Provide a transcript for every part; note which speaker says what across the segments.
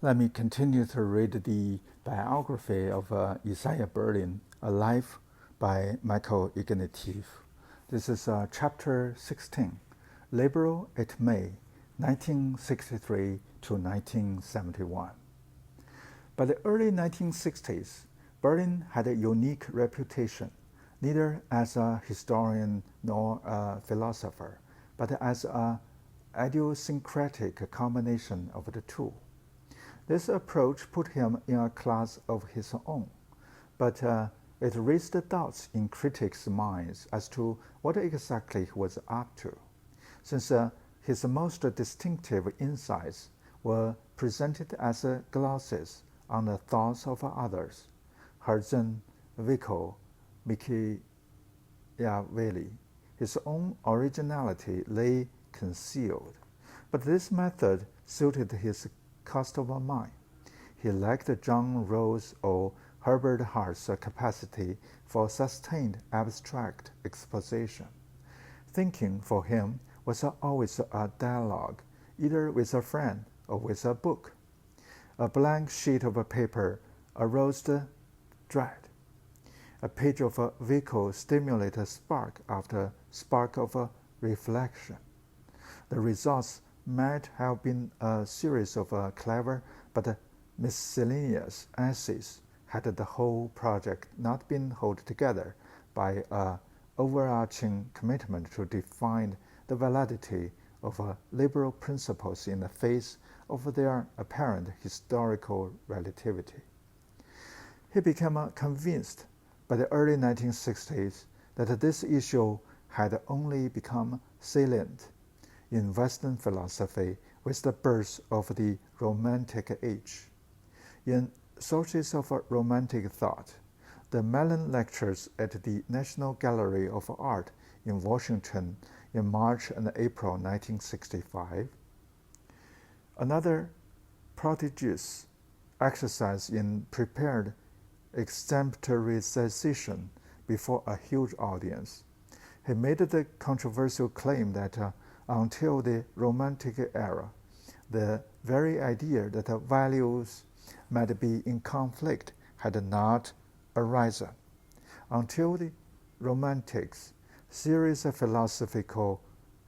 Speaker 1: Let me continue to read the biography of Isaiah Berlin, A Life by Michael Ignatieff. This is chapter 16, Liberal at May, 1963 to 1971. By the early 1960s, Berlin had a unique reputation, neither as a historian nor a philosopher, but as an idiosyncratic combination of the two. This approach put him in a class of his own, but it raised doubts in critics' minds as to what exactly he was up to, since his most distinctive insights were presented as glosses on the thoughts of others. Herzen, Vico, Machiavelli. His own originality lay concealed, but this method suited his cast of mind. He lacked John Rawls or Herbert Hart's capacity for sustained abstract exposition. Thinking for him was always a dialogue, either with a friend or with a book. A blank sheet of paper aroused dread. A page of Vico stimulated spark after spark of reflection. The results might have been a series of clever but miscellaneous essays had the whole project not been held together by an overarching commitment to define the validity of liberal principles in the face of their apparent historical relativity. He became convinced by the early 1960s that this issue had only become salient in Western philosophy with the birth of the Romantic Age. In Sources of Romantic Thought, the Mellon Lectures at the National Gallery of Art in Washington in March and April 1965, another prodigious exercise in prepared exemplarization before a huge audience. He made the controversial claim that until the Romantic era, the very idea that values might be in conflict had not arisen. Until the Romantics, serious philosophical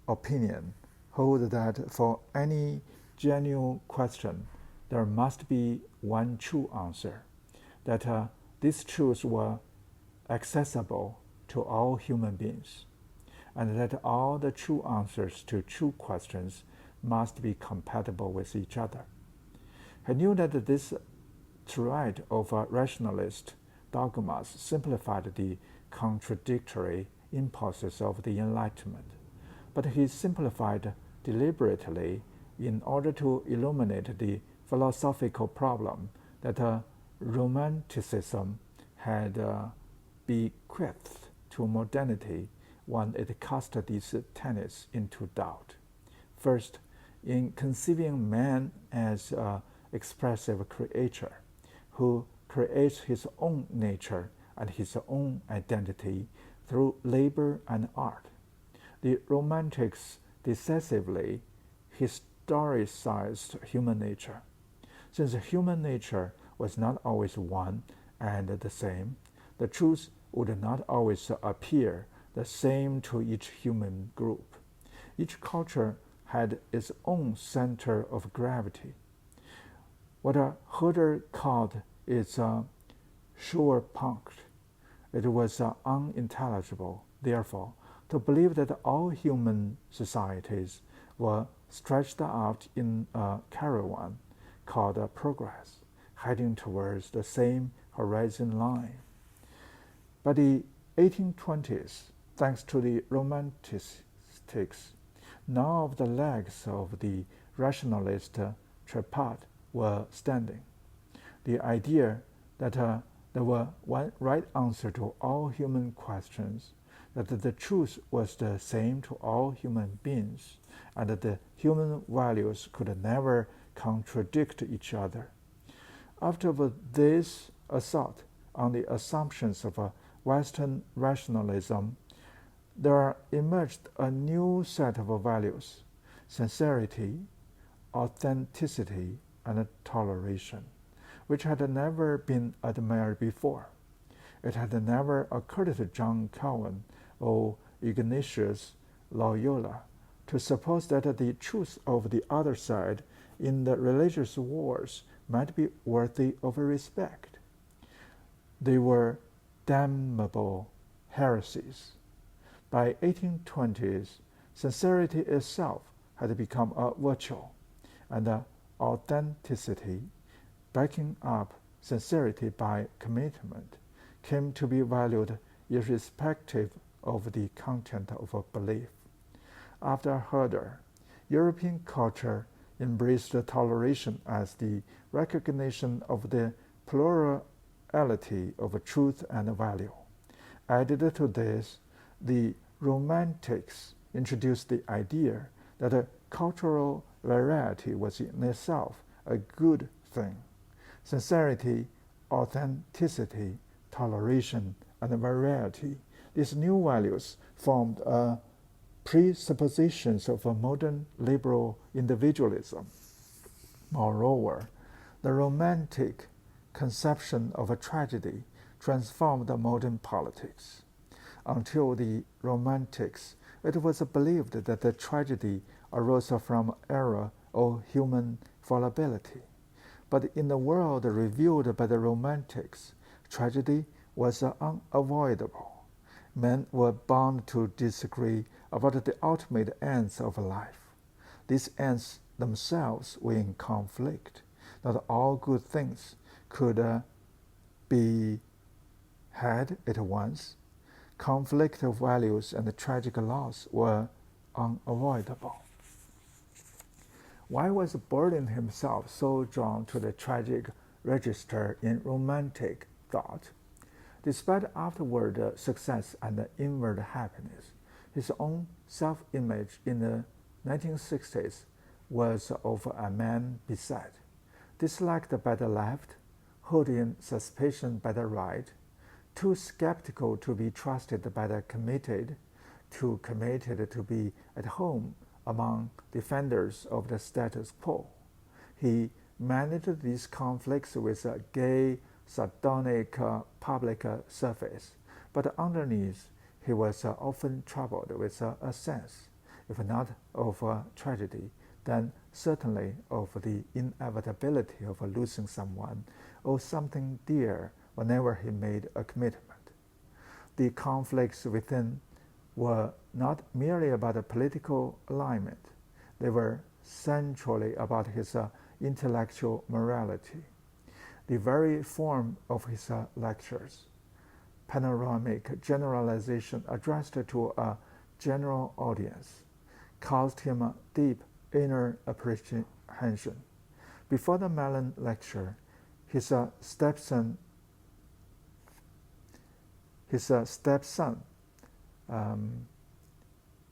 Speaker 1: opinion hold that for any genuine question, there must be one true answer, that these truths were accessible to all human beings, and that all the true answers to true questions must be compatible with each other. He knew that this tirade of rationalist dogmas simplified the contradictory impulses of the Enlightenment, but he simplified deliberately in order to illuminate the philosophical problem that Romanticism had bequeathed to modernity when it cast these tenets into doubt. First, in conceiving man as an expressive creature who creates his own nature and his own identity through labor and art, the Romantics decisively historicized human nature. Since human nature was not always one and the same, the truth would not always appear the same to each human group. Each culture had its own center of gravity. What Herder called its sure punct. It was unintelligible, therefore, to believe that all human societies were stretched out in a caravan called progress, heading towards the same horizon line. By the 1820s, thanks to the Romantics, none of the legs of the rationalist tripod were standing. The idea that there was one right answer to all human questions, that the truth was the same to all human beings, and that the human values could never contradict each other. After this assault on the assumptions of Western rationalism, there emerged a new set of values: sincerity, authenticity, and toleration, which had never been admired before. It had never occurred to John Calvin or Ignatius Loyola to suppose that the truth of the other side in the religious wars might be worthy of respect. They were damnable heresies. By 1820s, sincerity itself had become a virtue, and authenticity, backing up sincerity by commitment, came to be valued irrespective of the content of a belief. After Herder, European culture embraced toleration as the recognition of the plurality of truth and value. Added to this, the Romantics introduced the idea that a cultural variety was in itself a good thing. Sincerity, authenticity, toleration, and variety, these new values formed presuppositions of a modern liberal individualism. Moreover, the Romantic conception of a tragedy transformed modern politics. Until the Romantics, it was believed that the tragedy arose from error or human fallibility. But in the world revealed by the Romantics, tragedy was unavoidable. Men were bound to disagree about the ultimate ends of life. These ends themselves were in conflict. Not all good things could be had at once. Conflict of values and tragic loss were unavoidable. Why was Burden himself so drawn to the tragic register in Romantic thought? Despite afterward success and inward happiness, his own self-image in the 1960s was of a man beset, disliked by the left, held in suspicion by the right, too skeptical to be trusted by the committed, too committed to be at home among defenders of the status quo. He managed these conflicts with a gay, sardonic public surface, but underneath he was often troubled with a sense, if not of tragedy, then certainly of the inevitability of losing someone or something dear whenever he made a commitment. The conflicts within were not merely about political alignment. They were centrally about his intellectual morality. The very form of his lectures, panoramic generalization addressed to a general audience, caused him a deep inner apprehension. Before the Mellon lecture, his stepson,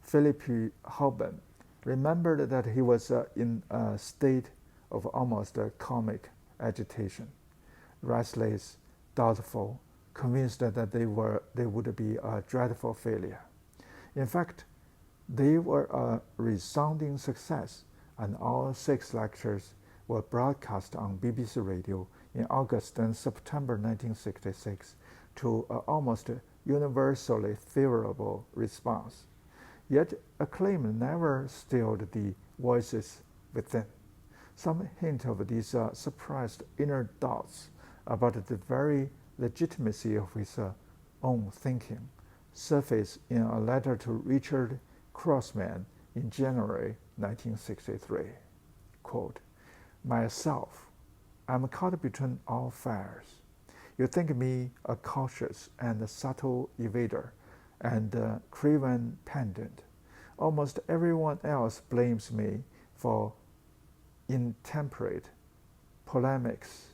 Speaker 1: Philip Houben, remembered that he was in a state of almost comic agitation, restless, doubtful, convinced that they would be a dreadful failure. In fact, they were a resounding success, and all 6 lectures were broadcast on BBC Radio in August and September 1966 to an almost universally favorable response. Yet acclaim never stilled the voices within. Some hint of these suppressed inner doubts about the very legitimacy of his own thinking surfaced in a letter to Richard Crossman in January 1963. Quote, "Myself, I'm caught between all fires. You think me a cautious and subtle evader and craven pedant. Almost everyone else blames me for intemperate polemics,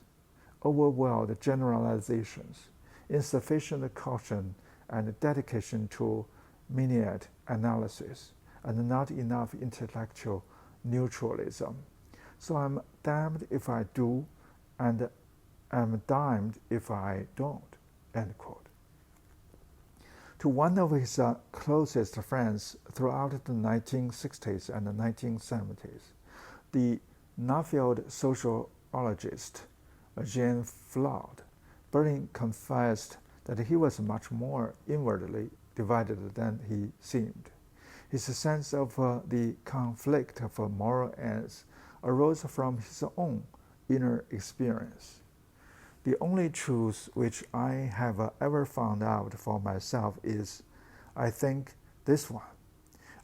Speaker 1: overwhelmed generalizations, insufficient caution and dedication to minute analysis, and not enough intellectual neutralism. So I'm damned if I do, and I'm damned if I don't." End quote. To one of his closest friends throughout the 1960s and the 1970s, the Nuffield sociologist Jean Flaud, Berlin confessed that he was much more inwardly divided than he seemed. His sense of the conflict of moral ends arose from his own inner experience. The only truth which I have ever found out for myself is, I think, this one,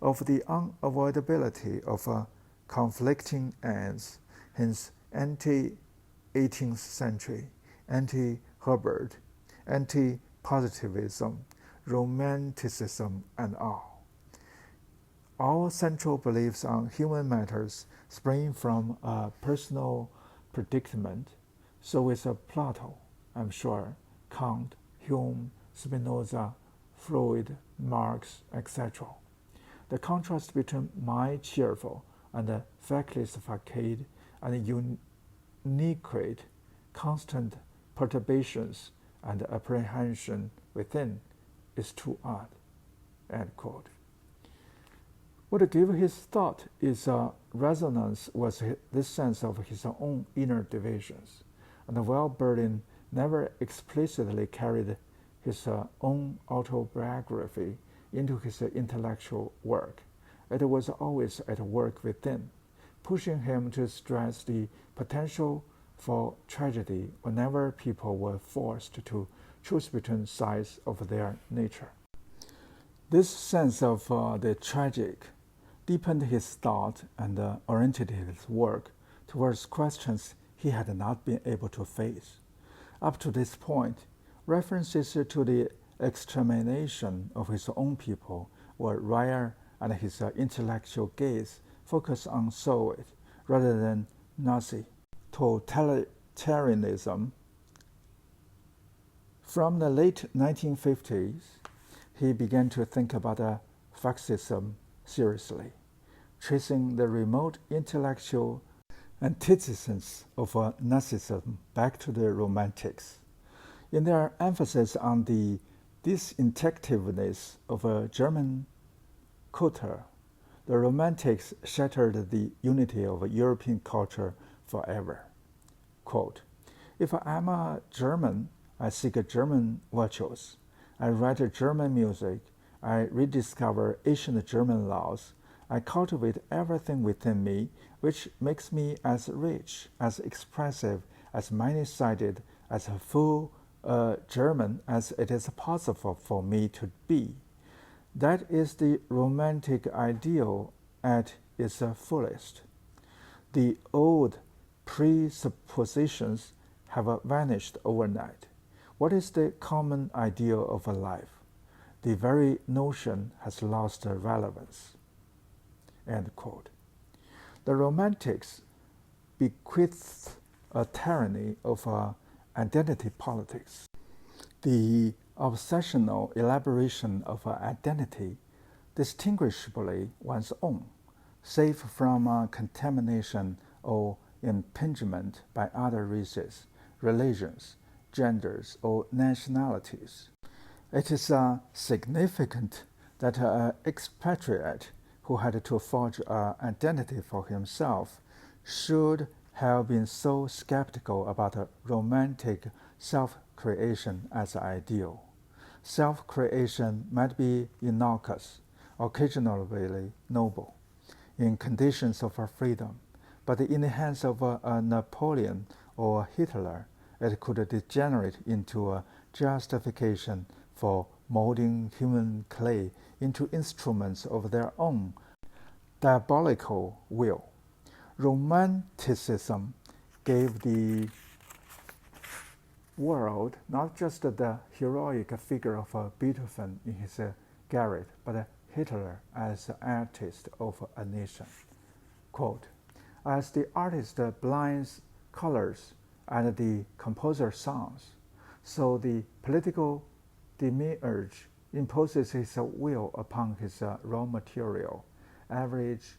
Speaker 1: of the unavoidability of conflicting ends, hence anti-18th century, anti-Herbert, anti-positivism, romanticism, and all. All central beliefs on human matters spring from a personal predicament. So is Plato, I'm sure, Kant, Hume, Spinoza, Freud, Marx, etc. The contrast between my cheerful and feckless facade and unique, constant perturbations and apprehension within is too odd. End quote. What gave his thought its resonance was this sense of his own inner divisions. And while Berlin never explicitly carried his own autobiography into his intellectual work, it was always at work within, pushing him to stress the potential for tragedy whenever people were forced to choose between sides of their nature. This sense of the tragic deepened his thought and oriented his work towards questions he had not been able to face. Up to this point, references to the extermination of his own people were rare, and his intellectual gaze focused on Soviet rather than Nazi totalitarianism. From the late 1950s, he began to think about fascism seriously, tracing the remote intellectual antithesis of Nazism back to the Romantics. In their emphasis on the distinctiveness of a German culture, the Romantics shattered the unity of European culture forever. Quote, "If I am a German, I seek German virtues. I write German music. I rediscover ancient German laws. I cultivate everything within me which makes me as rich, as expressive, as many-sided, as a full German as it is possible for me to be." That is the Romantic ideal at its fullest. The old presuppositions have vanished overnight. What is the common ideal of a life? The very notion has lost relevance. End quote. The Romantics bequeathed a tyranny of identity politics. The obsessional elaboration of identity distinguishably one's own, safe from contamination or impingement by other races, religions, genders, or nationalities. It is significant that an expatriate who had to forge an identity for himself should have been so skeptical about a romantic self-creation as an ideal. Self-creation might be innocuous, occasionally noble, in conditions of freedom, but in the hands of a Napoleon or Hitler, it could degenerate into a justification for molding human clay into instruments of their own diabolical will. Romanticism gave the world not just the heroic figure of Beethoven in his garret, but Hitler as artist of a nation. Quote, "As the artist blinds colors and the composer sounds, so the political demiurge imposes his will upon his raw material, average,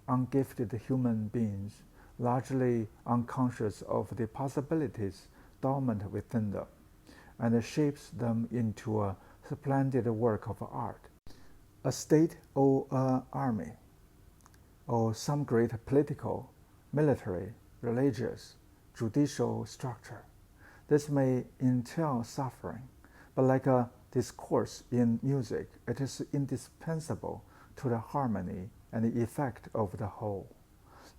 Speaker 1: ungifted human beings, largely unconscious of the possibilities dormant within them, and shapes them into a splendid work of art. A state or an army, or some great political military, religious, judicial structure. This may entail suffering, but like a discourse in music, it is indispensable to the harmony and the effect of the whole.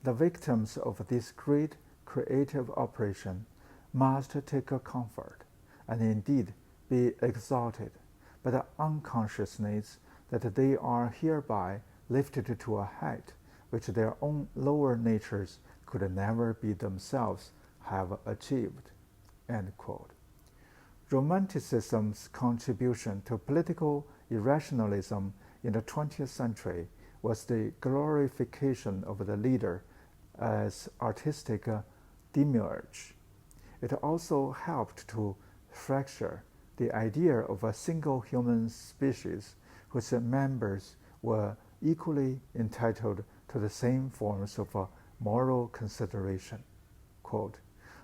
Speaker 1: The victims of this great creative operation must take a comfort, and indeed be exalted, by the unconsciousness that they are hereby lifted to a height which their own lower natures could never be themselves have achieved. End quote. Romanticism's contribution to political irrationalism in the 20th century was the glorification of the leader as artistic demiurge. It also helped to fracture the idea of a single human species whose members were equally entitled to the same forms of moral consideration. Quote,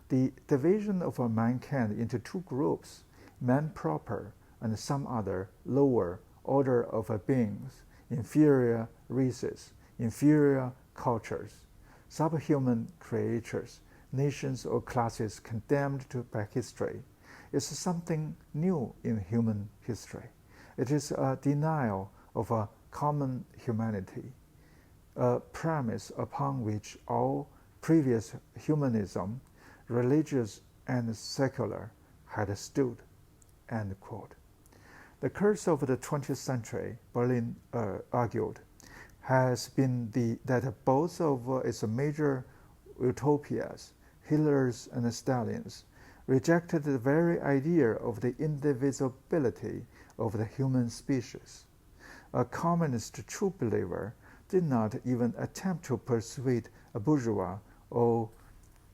Speaker 1: the division of mankind into two groups, man proper and some other lower order of beings, inferior races, inferior cultures, subhuman creatures, nations or classes condemned by history, is something new in human history. It is a denial of a common humanity, a premise upon which all previous humanism, religious and secular, had stood. End quote. The curse of the 20th century, Berlin argued, has been that both of its major utopias, Hitler's and Stalin's, rejected the very idea of the indivisibility of the human species. A communist true believer did not even attempt to persuade a bourgeois or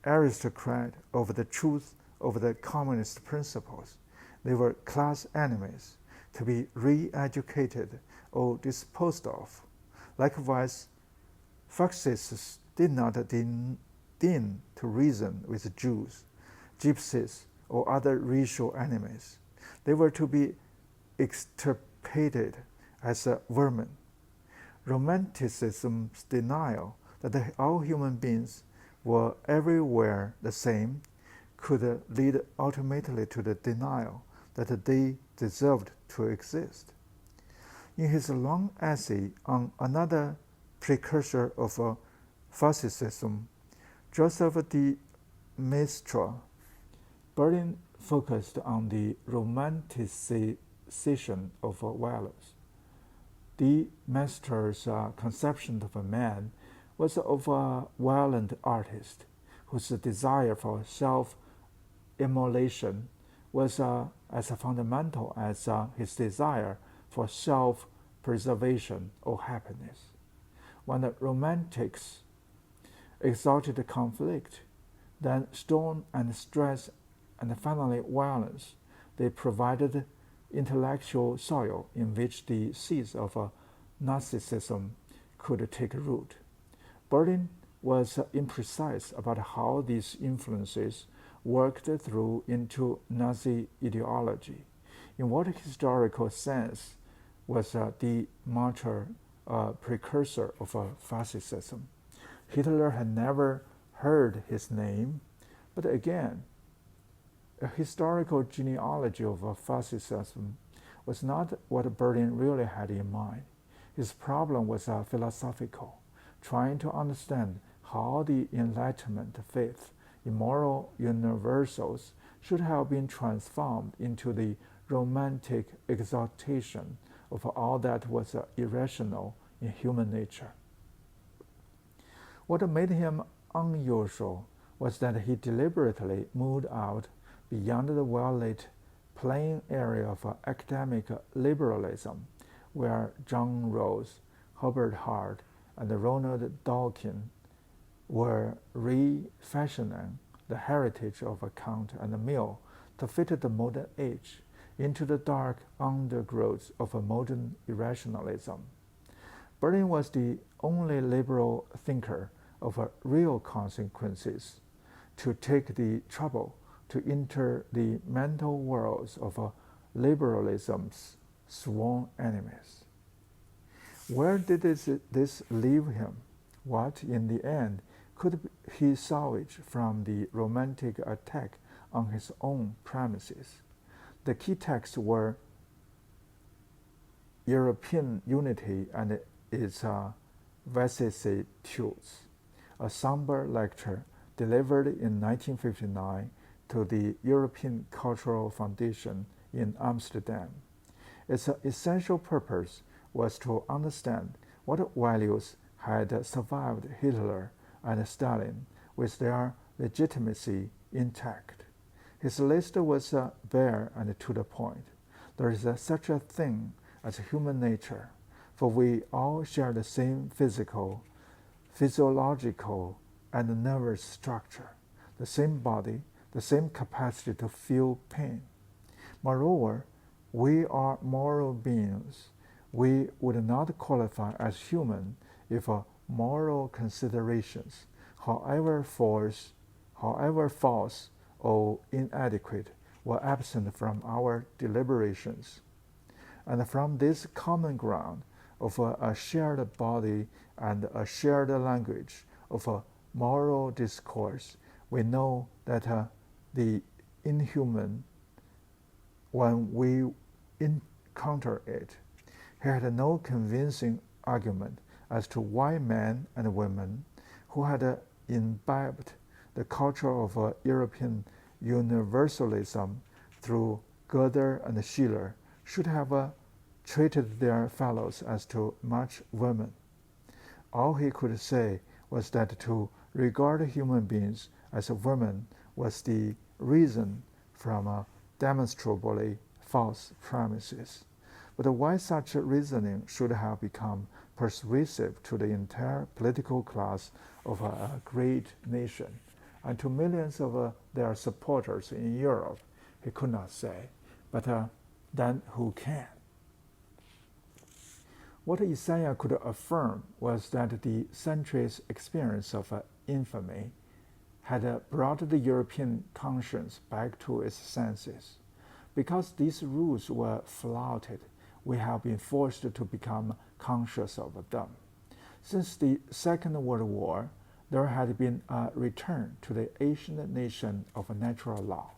Speaker 1: aristocrat of the truth of the communist principles. They were class enemies, to be re-educated or disposed of. Likewise, fascists did not deign to reason with Jews, gypsies, or other racial enemies. They were to be extirpated as vermin. Romanticism's denial that all human beings were everywhere the same could lead ultimately to the denial that they deserved to exist. In his long essay on another precursor of fascism, Joseph de Maistre, Berlin focused on the romanticization of violence. De Maistre's conception of a man was of a violent artist whose desire for self-immolation was as fundamental as his desire for self-preservation or happiness. When the Romantics exalted conflict, then storm and stress, and finally violence, they provided intellectual soil in which the seeds of Nazism could take root. Berlin was imprecise about how these influences worked through into Nazi ideology. In what historical sense was de Maistre a precursor of fascism? Hitler had never heard his name, but again, a historical genealogy of fascism was not what Berlin really had in mind. His problem was philosophical, trying to understand how the Enlightenment faith in moral universals should have been transformed into the romantic exaltation of all that was irrational in human nature. What made him unusual was that he deliberately moved out beyond the well-lit plain area of academic liberalism, where John Rawls, Herbert Hart, and Ronald Dworkin were refashioning the heritage of Kant and Mill to fit the modern age into the dark undergrowth of modern irrationalism. Berlin was the only liberal thinker of real consequences to take the trouble to enter the mental worlds of liberalism's sworn enemies. Where did this leave him? What, in the end, could he salvage from the Romantic attack on his own premises? The key texts were European Unity and its vicissitudes, a somber lecture delivered in 1959 to the European Cultural Foundation in Amsterdam. Its essential purpose was to understand what values had survived Hitler and Stalin with their legitimacy intact. His list was bare and to the point. There is such a thing as human nature, for we all share the same physical, physiological, and nervous structure, the same body, the same capacity to feel pain. Moreover, we are moral beings. We would not qualify as human if moral considerations, however false or inadequate, were absent from our deliberations. And from this common ground of a shared body and a shared language of a moral discourse, we know that the inhuman, when we encounter it, he had no convincing argument as to why men and women who had imbibed the culture of European universalism through Goethe and Schiller should have treated their fellows as too much women. All he could say was that to regard human beings as women was the reason from demonstrably false premises. But why such reasoning should have become persuasive to the entire political class of a great nation and to millions of their supporters in Europe, he could not say, but then who can? What Isaiah could affirm was that the centuries' experience of infamy had brought the European conscience back to its senses. Because these rules were flouted, we have been forced to become conscious of them. Since the Second World War, there had been a return to the ancient nation of natural law,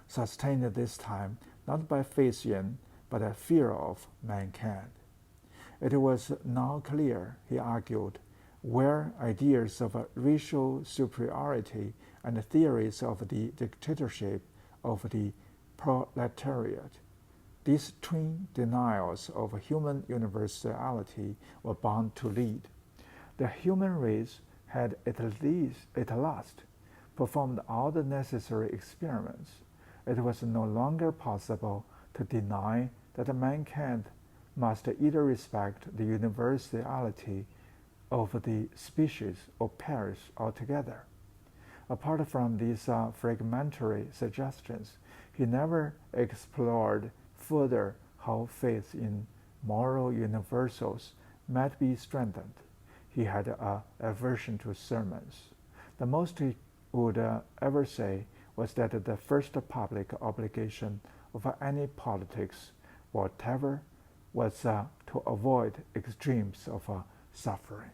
Speaker 1: sustained this time not by faith in, but a fear of mankind. It was now clear, he argued, where ideas of racial superiority and theories of the dictatorship of the proletariat, these twin denials of human universality, were bound to lead. The human race had at last performed all the necessary experiments. It was no longer possible to deny that mankind must either respect the universality of the species or perish altogether. Apart from these fragmentary suggestions, he never explored further how faith in moral universals might be strengthened. He had an aversion to sermons. The most he would ever say was that the first public obligation of any politics, whatever, was to avoid extremes of suffering.